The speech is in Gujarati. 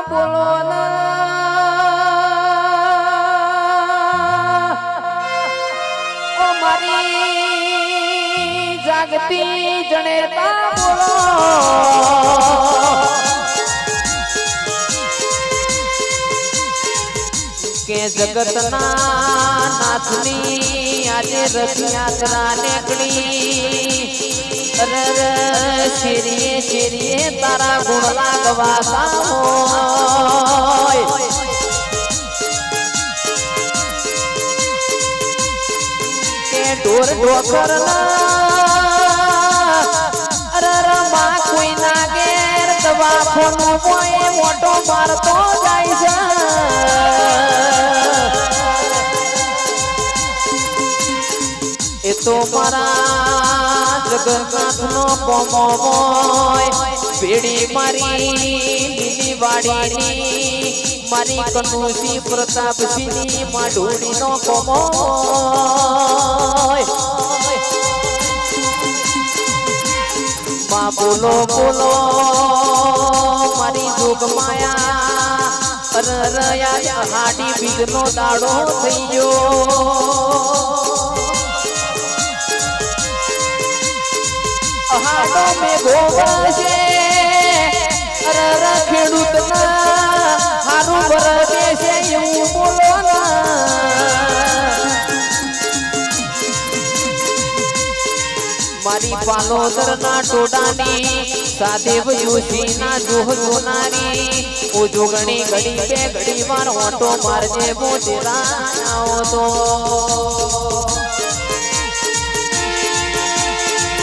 બોલો ઓ મારી જાગતી જણેતા બોલો કે જગતના નાથની આજે રથયાત્રા નીકળી શેરીએ શેરીએ તારા ગુણ લાગવાતા હોય કે ઢોર ઢોકરના માં કોઈ ના ઘેર દવાખાનું કોઈ મોટો મારતો જાય છે એ તો મારા જગન્નાથ નો કોમો હોય પેડી મારી લીલી વાડીની મારી કનુસી પ્રતાપસિંહની માઢોડી નો કોમો હોય માં બોલો બોલો મારી જોગ માયા રયા હાડી બીજ નો દાડો થઈ ગયો હાડો મે ગોવશે ખેડૂત ના હારું વરસે છે એવું બોલો મારી પાલોદર ના ટોડાની સાદેવ જોશી ના જોહ જોનારી ઓ જોગણી ઘડી બે ઘડી વાર ઓટો મારજે મોટેરા આવો તો